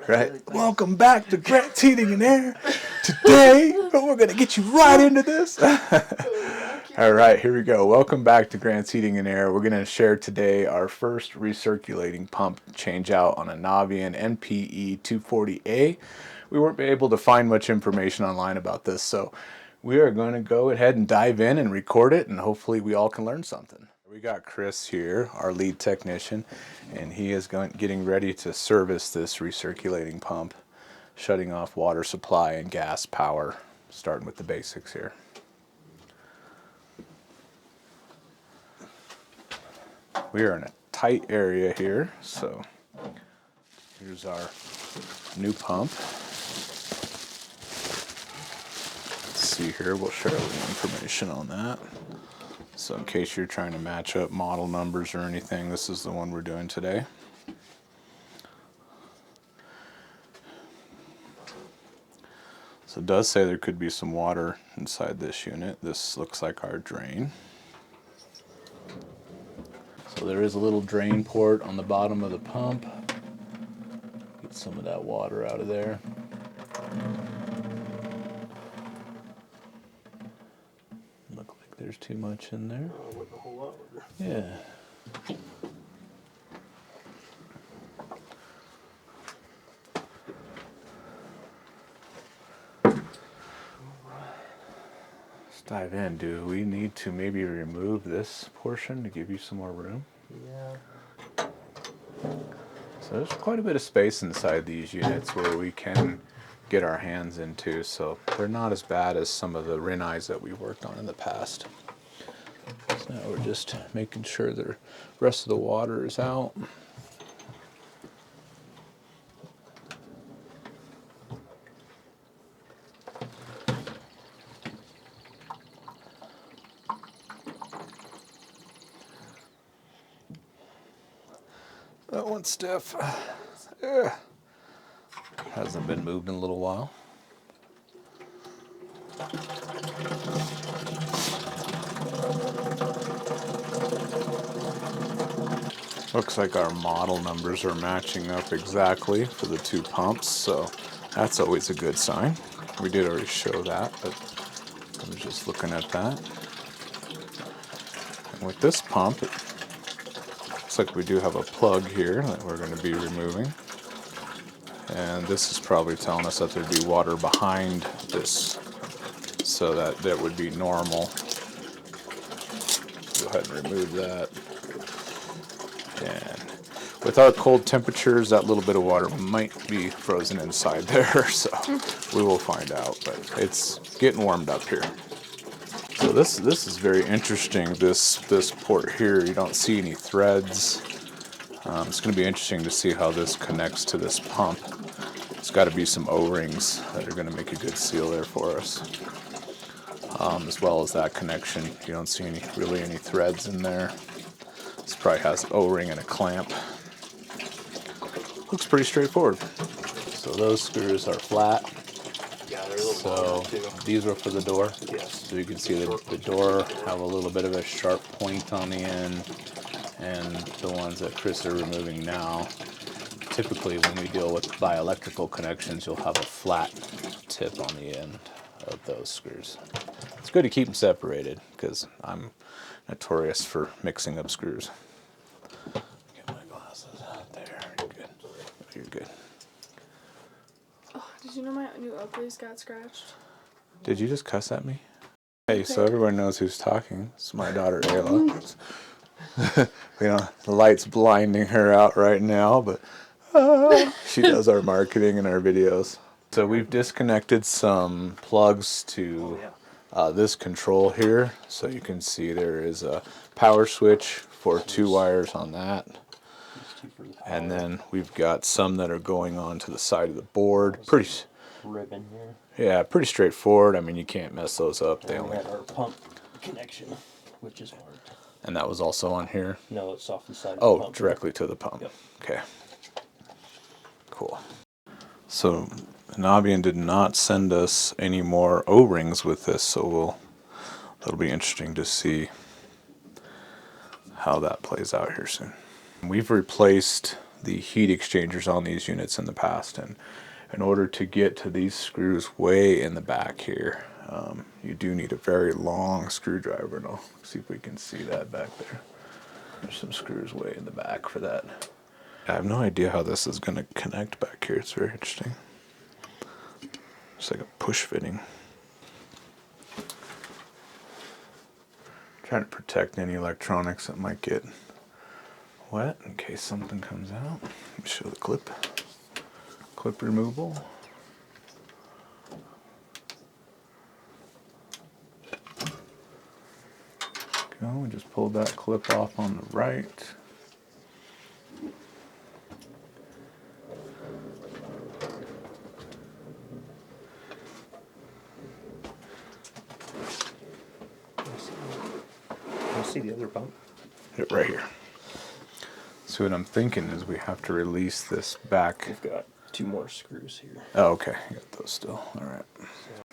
Right. Welcome back to Grant's Heating and Air. Today, we're going to get you right into this. All right, here we go. Welcome back to Grant's Heating and Air. We're going to share today our first recirculating pump change out on a Navien NPE 240A. We weren't able to find much information online about this, so we are going to go ahead and dive in and record it, and hopefully we all can learn something. We got Chris here, our lead technician, and he is getting ready to service this recirculating pump, shutting off water supply and gas power, starting with the basics here. We are in a tight area here, so here's our new pump. Let's see here, we'll share the information on that. So in case you're trying to match up model numbers or anything, this is the one we're doing today. So it does say there could be some water inside this unit. This looks like our drain. So there is a little drain port on the bottom of the pump. Get some of that water out of there. There's too much in there. Yeah. Let's dive in. Do we need to maybe remove this portion to give you some more room? Yeah. So there's quite a bit of space inside these units where we can get our hands into, so they're not as bad as some of the Rinnais that we've worked on in the past. So now we're just making sure the rest of the water is out. That one's stiff. Hasn't been moved in a little while. Looks like our model numbers are matching up exactly for the two pumps, so that's always a good sign. We did already show that, but I was just looking at that. And with this pump, it looks like we do have a plug here that we're going to be removing. And this is probably telling us that there'd be water behind this, so that would be normal. Go ahead and remove that. And with our cold temperatures, that little bit of water might be frozen inside there, so we will find out. But it's getting warmed up here. So this is very interesting. This port here, you don't see any threads. It's going to be interesting to see how this connects to this pump. It's got to be some O-rings that are going to make a good seal there for us. As well as that connection, you don't see really any threads in there. This probably has an O-ring and a clamp. Looks pretty straightforward. So those screws are flat. Yeah, they're a little So these are for the door. Yes. So you can see the door have a little bit of a sharp point on the end, and the ones that Chris are removing now, typically when we deal with bioelectrical connections, you'll have a flat tip on the end of those screws. It's good to keep them separated because I'm notorious for mixing up screws. Get my glasses out there. You're good. You're good. Oh, did you know my new Oakleys got scratched? Did you just cuss at me? Hey, so everyone knows who's talking. It's my daughter Ayla. The light's blinding her out right now, but she does our marketing and our videos. So we've disconnected some plugs to this control here. So you can see there is a power switch for 2 wires on that. And then we've got some that are going on to the side of the board. Pretty ribbon here. Yeah, pretty straightforward. I mean, you can't mess those up. They And we only. have our pump connection, which is hard. And that was also on here. No, it's off the side of Oh, the pump. directly to the pump. Yep. Okay. Cool. So Navien did not send us any more O-rings with this, so that'll be interesting to see how that plays out here soon. We've replaced the heat exchangers on these units in the past, and in order to get to these screws way in the back here, you do need a very long screwdriver. And I'll see if we can see that back there. There's some screws way in the back for that. I have no idea how this is going to connect back here. It's very interesting. It's like a push fitting. Trying to protect any electronics that might get wet in case something comes out. Let me show the clip removal. Go, we just pulled that clip off on the right. See the other pump? Right here. So what I'm thinking is we have to release this back. We've got 2 more screws here. Oh, okay. I got those still. All right.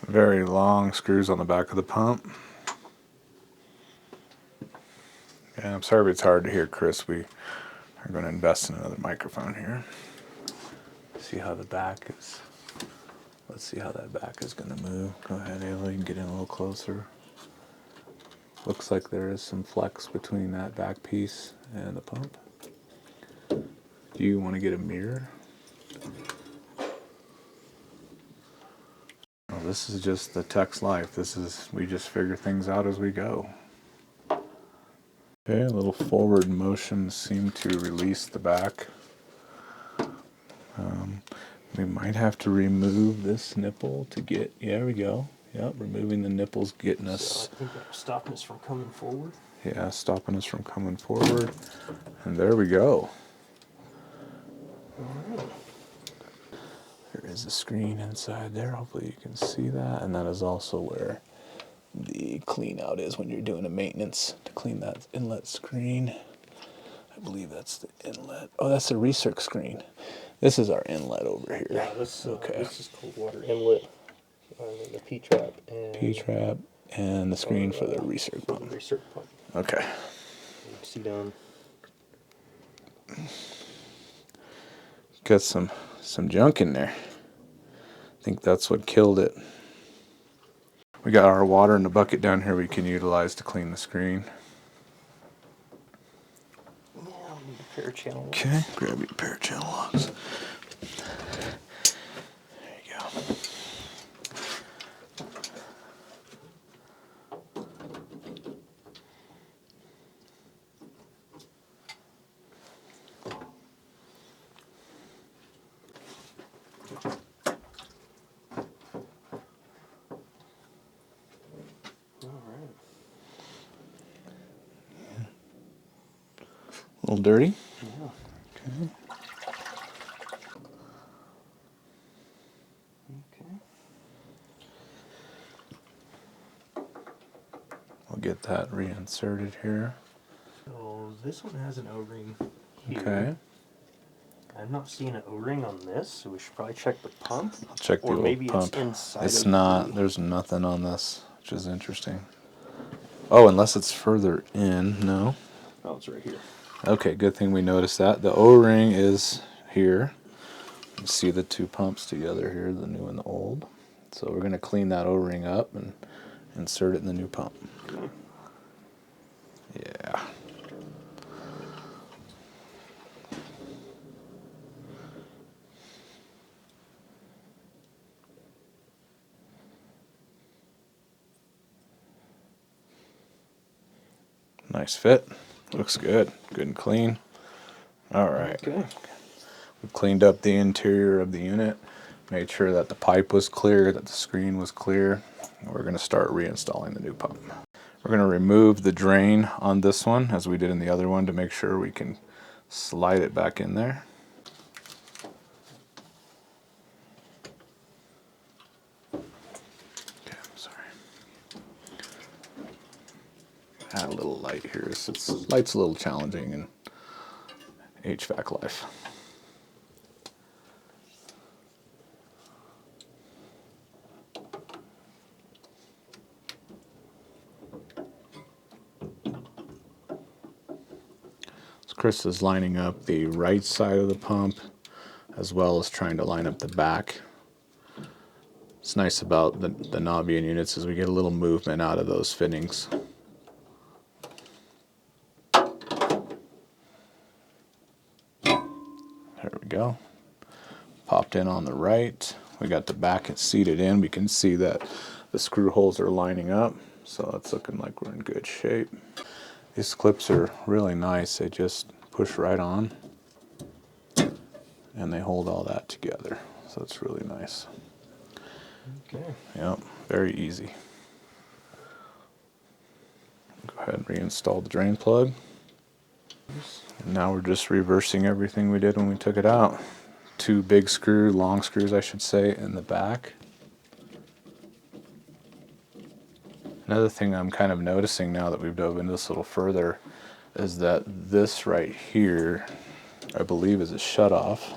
Very long screws on the back of the pump. And I'm sorry if it's hard to hear, Chris. We are going to invest in another microphone here. See how the back is. Let's see how that back is going to move. Go ahead, Ayla. You can get in a little closer. Looks like there is some flex between that back piece and the pump. Do you want to get a mirror? Well, this is just the tech's life. We just figure things out as we go. Okay, a little forward motion seemed to release the back. We might have to remove this nipple to get, yeah, we go. Yep, removing the nipple's getting us. So I think that's stopping us from coming forward. Yeah, stopping us from coming forward. And there we go. Alright. There is a screen inside there. Hopefully you can see that. And that is also where the clean out is when you're doing a maintenance to clean that inlet screen. I believe that's the inlet. Oh, that's the recirc screen. This is our inlet over here. Yeah, this is cold water inlet. The P-trap and P-trap and the screen for the recirc pump. Recirc pump. Okay. You can see down. Got some junk in there. I think that's what killed it. We got our water in the bucket down here we can utilize to clean the screen. Yeah, I'll need a pair of channel locks. Okay, grab your pair of channel locks. There you go. Alright. A little dirty? Yeah. Okay. Okay. We'll get that reinserted here. So this one has an O-ring here. Okay. I'm not seeing an O-ring on this, so we should probably check the pump. I'll check the or old maybe pump. It's inside It's of not. There's nothing on this, which is interesting. Oh, unless it's further in. No. Oh, it's right here. Okay, good thing we noticed that. The O-ring is here. You see the 2 pumps together here, the new and the old. So we're going to clean that O-ring up and insert it in the new pump. Okay. Yeah. Nice fit. Looks good. Good and clean. All right. Okay. We cleaned up the interior of the unit, made sure that the pipe was clear, that the screen was clear. We're going to start reinstalling the new pump. We're going to remove the drain on this one, as we did in the other one, to make sure we can slide it back in there. Okay, sorry. Add a little light here. Light's a little challenging in HVAC life. Chris is lining up the right side of the pump as well as trying to line up the back. What's nice about the Navien units is we get a little movement out of those fittings. There we go. Popped in on the right. We got the back seated in. We can see that the screw holes are lining up, so it's looking like we're in good shape. These clips are really nice. They just push right on and they hold all that together, so it's really nice. Okay. Yep, very easy. Go ahead and reinstall the drain plug. And now we're just reversing everything we did when we took it out. 2 big long screws I should say, in the back. Another thing I'm kind of noticing now that we've dove into this a little further is that this right here, I believe, is a shutoff.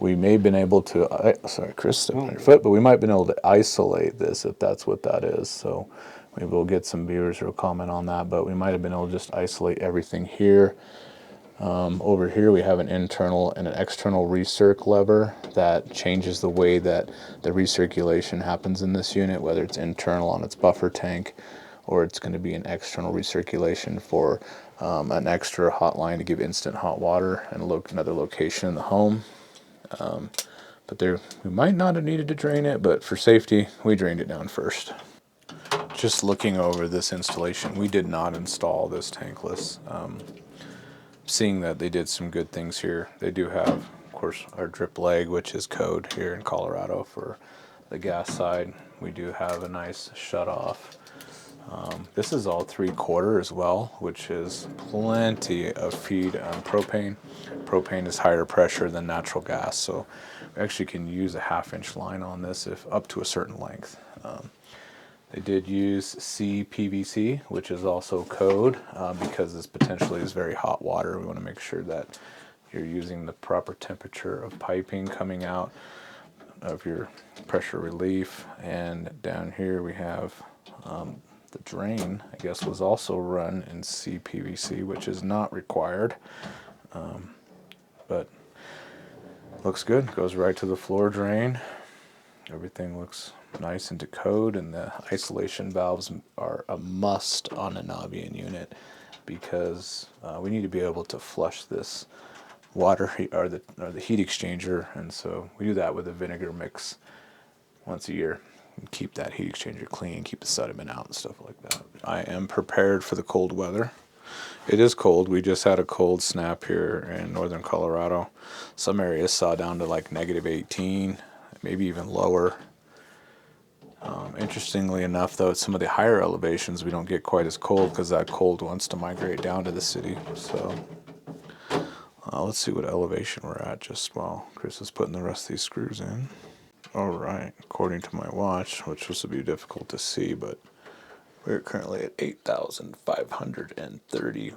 We may have been able to, sorry Chris, step on your foot, but we might have been able to isolate this if that's what that is. So maybe we'll get some viewers who will comment on that, but we might have been able to just isolate everything here. Over here we have an internal and an external recirc lever that changes the way that the recirculation happens in this unit, whether it's internal on its buffer tank or it's going to be an external recirculation for an extra hot line to give instant hot water and another location in the home. But there, we might not have needed to drain it, but for safety we drained it down first. Just looking over this installation, we did not install this tankless. Seeing that they did some good things here. They do have, of course, our drip leg, which is code here in Colorado for the gas side. We do have a nice shut off. This is all 3/4 as well, which is plenty of feed on propane. Propane is higher pressure than natural gas, so we actually can use a 1/2-inch line on this if up to a certain length. They did use CPVC, which is also code because this potentially is very hot water. We want to make sure that you're using the proper temperature of piping coming out of your pressure relief. And down here we have the drain, I guess, was also run in CPVC, which is not required, but looks good. Goes right to the floor drain. Everything looks nice into code, and the isolation valves are a must on a Navien unit because we need to be able to flush this water or the heat exchanger, and so we do that with a vinegar mix once a year and keep that heat exchanger clean, keep the sediment out and stuff like that. I am prepared for the cold weather. It is cold. We just had a cold snap here in northern Colorado. Some areas saw down to like -18, maybe even lower. Interestingly enough, though, at some of the higher elevations, we don't get quite as cold because that cold wants to migrate down to the city. So let's see what elevation we're at just while Chris is putting the rest of these screws in. All right, according to my watch, which was to be difficult to see, but we're currently at 8,530.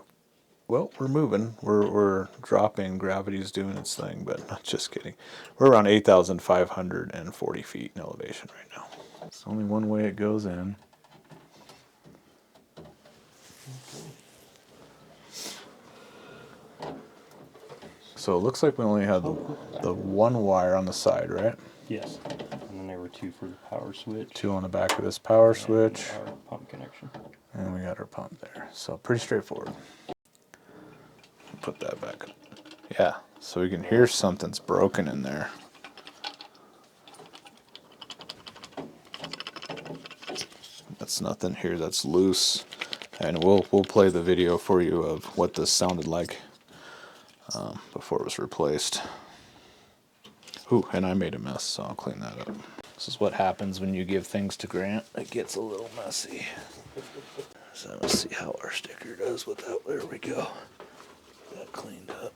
Well, we're moving. We're dropping. Gravity's doing its thing, but not just kidding. We're around 8,540 feet in elevation right now. It's only one way it goes in. So it looks like we only had the one wire on the side, right? Yes. And then there were 2 for the power switch. 2 on the back of this power switch. Our pump connection. And we got our pump there. So pretty straightforward. Put that back. Yeah, so we can hear something's broken in there. That's nothing here that's loose. And we'll play the video for you of what this sounded like before it was replaced. Ooh, and I made a mess, so I'll clean that up. This is what happens when you give things to Grant. It gets a little messy. So let's see how our sticker does with that. There we go. That cleaned up.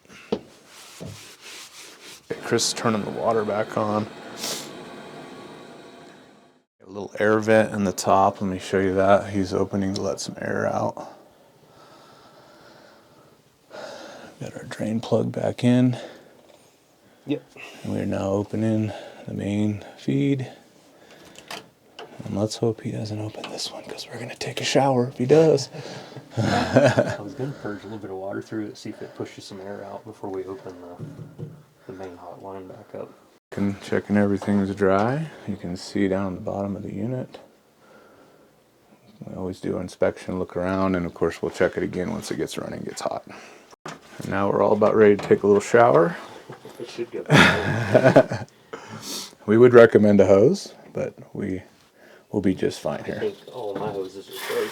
Chris is turning the water back on. A little air vent in the top. Let me show you that. He's opening to let some air out. Got our drain plug back in. Yep. And we are now opening the main feed. And let's hope he doesn't open this one, because we're going to take a shower if he does. I was going to purge a little bit of water through it, see if it pushes some air out before we open the main hot line back up. Checking everything's dry. You can see down the bottom of the unit. We always do an inspection, look around, and of course we'll check it again once it gets running, gets hot. And now we're all about ready to take a little shower. It should go. We would recommend a hose, but we will be just fine here. I think all my hoses are frozen.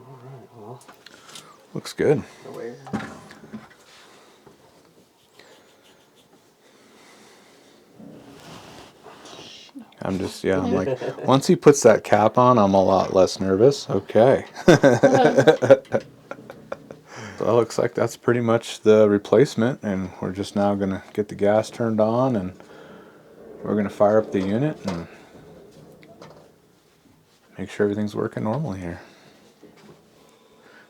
Alright, well. Looks good. No air. I'm like, once he puts that cap on, I'm a lot less nervous. Okay. So it looks like that's pretty much the replacement, and we're just now going to get the gas turned on, and we're going to fire up the unit and make sure everything's working normally here.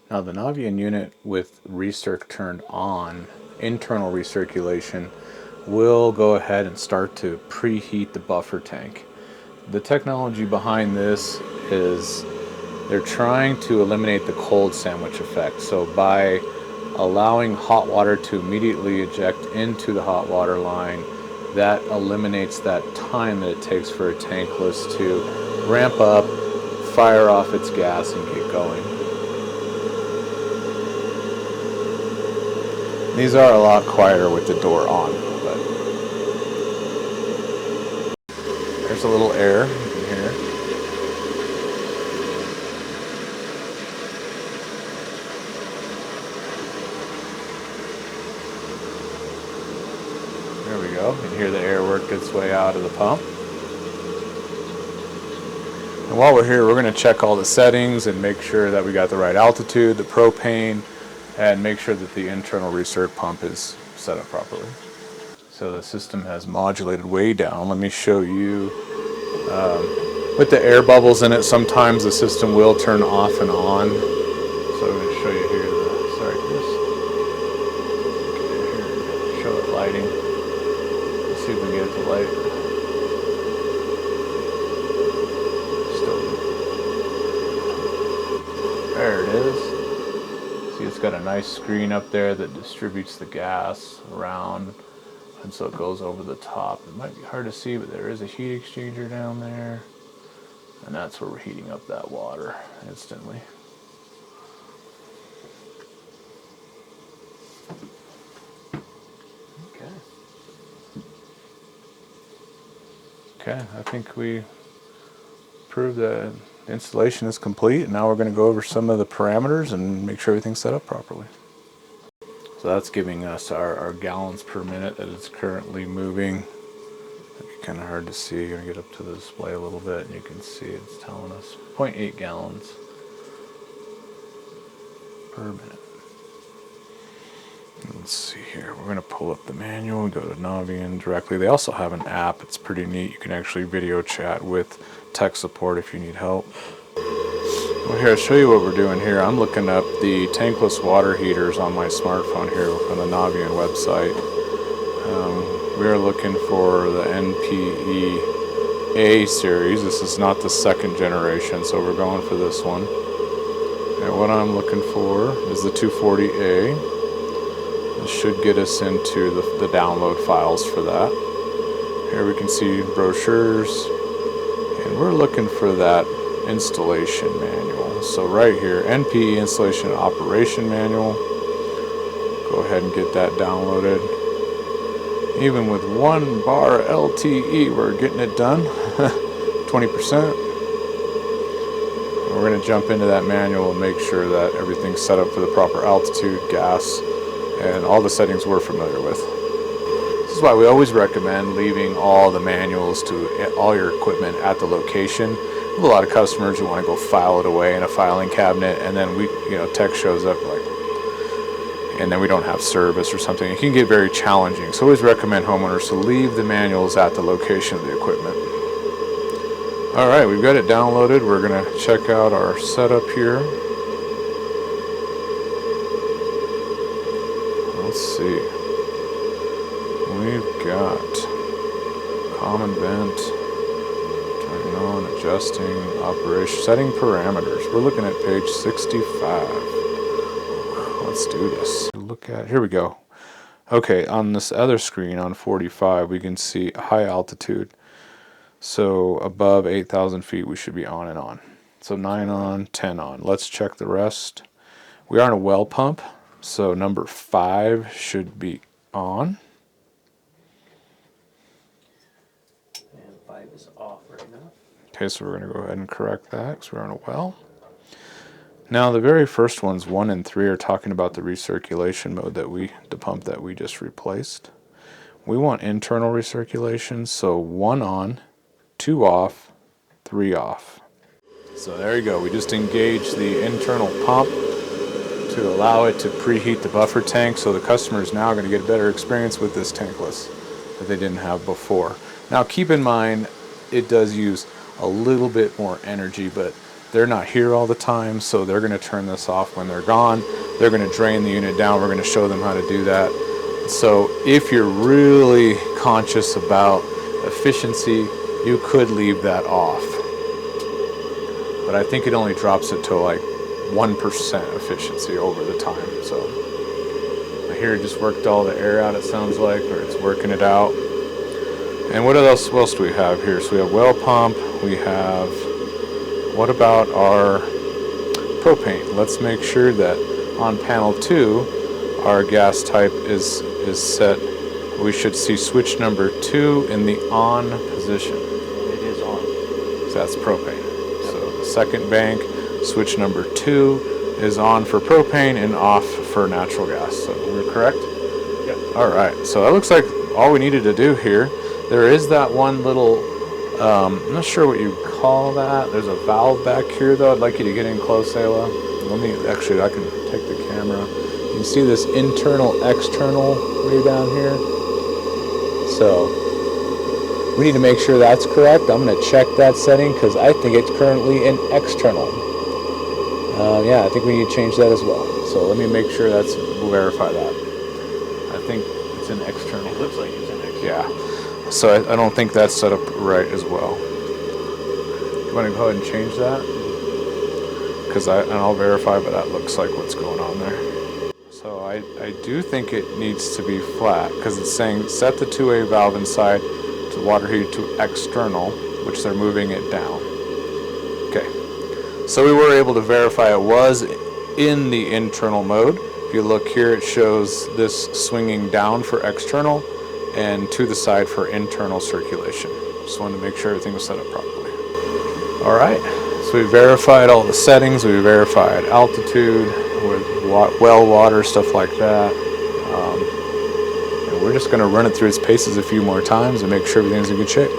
Now the Navien unit with recirc turned on, internal recirculation, will go ahead and start to preheat the buffer tank. The technology behind this is they're trying to eliminate the cold sandwich effect. So by allowing hot water to immediately eject into the hot water line, that eliminates that time that it takes for a tankless to ramp up, fire off its gas, and get going. These are a lot quieter with the door on, but there's a little air in here. There we go. You can hear the air work its way out of the pump. And while we're here, we're going to check all the settings and make sure that we got the right altitude, the propane, and make sure that the internal recirc pump is set up properly. So the system has modulated way down. Let me show you. With the air bubbles in it, sometimes the system will turn off and on. So I'm going to show you here. Here, show it lighting. Let's see if we can get it to light. There it is. See, it's got a nice screen up there that distributes the gas around, and so it goes over the top. It might be hard to see, but there is a heat exchanger down there, and that's where we're heating up that water instantly. Okay, I think we proved that the installation is complete, and now we're going to go over some of the parameters and make sure everything's set up properly. So that's giving us our gallons per minute that it's currently moving. It's kind of hard to see. You're going to get up to the display a little bit, and you can see it's telling us 0.8 gallons per minute. Let's see here. We're going to pull up the manual and go to Navien directly. They also have an app. It's pretty neat. You can actually video chat with tech support if you need help. Well, here, I'll show you what we're doing here. I'm looking up the tankless water heaters on my smartphone here on the Navien website. We are looking for the NPE A series. This is not the second generation, so we're going for this one. And what I'm looking for is the 240A. This should get us into the download files for that. Here we can see brochures, and we're looking for that installation manual. So right here, NPE installation and operation manual. Go ahead and get that downloaded. Even with 1 bar LTE, we're getting it done. 20%. We're going to jump into that manual and make sure that everything's set up for the proper altitude, gas, and all the settings we're familiar with. This is why we always recommend leaving all the manuals to all your equipment at the location. We have a lot of customers who want to go file it away in a filing cabinet, and then tech shows up and then we don't have service or something. It can get very challenging. So I always recommend homeowners to leave the manuals at the location of the equipment. All right, we've got it downloaded. We're going to check out our setup here. Let's see. We've got common vent. Turning on, adjusting, operation, setting parameters. We're looking at page 65. Let's do this. Look at, here we go. Okay, on this other screen on 45, we can see high altitude. So above 8,000 feet, we should be on and on. So 9 on, 10 on. Let's check the rest. We are on a well pump, so number 5 should be on. And 5 is off right now. Okay, so we're going to go ahead and correct that because we're on a well. Now the very first ones, 1 and 3, are talking about the recirculation mode the pump that we just replaced. We want internal recirculation, so 1 on, 2 off, 3 off. So there you go, we just engaged the internal pump to allow it to preheat the buffer tank, so the customer is now going to get a better experience with this tankless that they didn't have before. Now keep in mind, it does use a little bit more energy, but they're not here all the time, so they're going to turn this off when they're gone. They're going to drain the unit down. We're going to show them how to do that. So if you're really conscious about efficiency, you could leave that off. But I think it only drops it to like 1% efficiency over the time. So here it just worked all the air out, it sounds like, or it's working it out. And what else do we have here? So we have well pump, we have, what about our propane? Let's make sure that on panel 2, our gas type is set. We should see switch number 2 in the on position. It is on. So that's propane. So the second bank, switch number 2 is on for propane and off for natural gas. So we're correct? Yep. All right. So it looks like all we needed to do here, there is that one little, I'm not sure what you call that. There's a valve back here though. I'd like you to get in close, Ayla. I can take the camera. You can see this internal, external way down here. So we need to make sure that's correct. I'm going to check that setting because I think it's currently in external. Yeah, I think we need to change that as well. So let me make sure we'll verify that. I think it's in external. It looks like it's in external. Yeah. So I don't think that's set up right as well. You want to go ahead and change that? Because I'll verify, but that looks like what's going on there. So I do think it needs to be flat because it's saying set the 2A valve inside to water heat to external, which they're moving it down. Okay. So we were able to verify it was in the internal mode. If you look here, it shows this swinging down for external and to the side for internal circulation. Just wanted to make sure everything was set up properly. All right, so we verified all the settings. We verified altitude with well water, stuff like that. And we're just gonna run it through its paces a few more times and make sure everything's in good shape.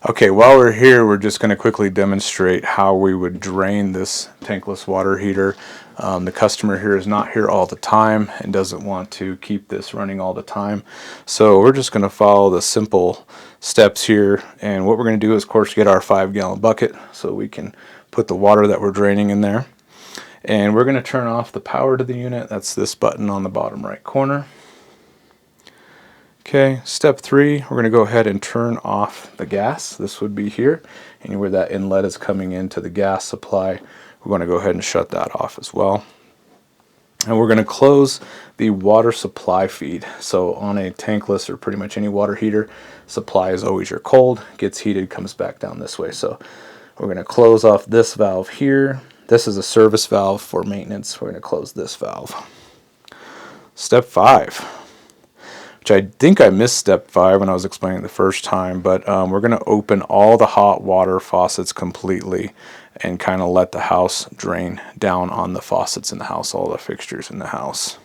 Okay, while we're here, we're just going to quickly demonstrate how we would drain this tankless water heater. The customer here is not here all the time and doesn't want to keep this running all the time. So we're just going to follow the simple steps here. And what we're going to do is, of course, get our 5-gallon bucket so we can put the water that we're draining in there. And we're going to turn off the power to the unit. That's this button on the bottom right corner. Okay, step 3, we're going to go ahead and turn off the gas. This would be here, and where that inlet is coming into the gas supply, we're going to go ahead and shut that off as well. And we're going to close the water supply feed. So on a tankless or pretty much any water heater, supply is always your cold, gets heated, comes back down this way. So we're going to close off this valve here. This is a service valve for maintenance. We're going to close this valve. Step 5. Which I think I missed step 5 when I was explaining the first time, but we're going to open all the hot water faucets completely and kind of let the house drain down on the faucets in the house, all the fixtures in the house.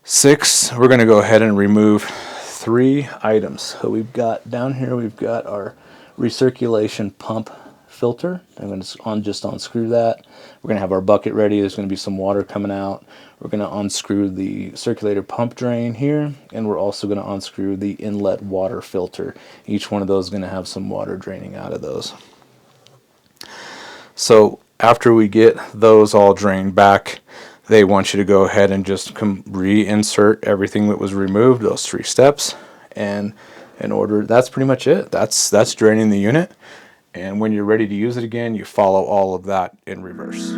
6, we're going to go ahead and remove 3 items. So we've got down here, we've got our recirculation pump filter. I'm going to just unscrew that. We're going to have our bucket ready. There's going to be some water coming out. We're going to unscrew the circulator pump drain here, and we're also going to unscrew the inlet water filter. Each one of those is going to have some water draining out of those. So after we get those all drained back, they want you to go ahead and just reinsert everything that was removed, those 3 steps, and in order. That's pretty much it. That's draining the unit. And when you're ready to use it again, you follow all of that in reverse.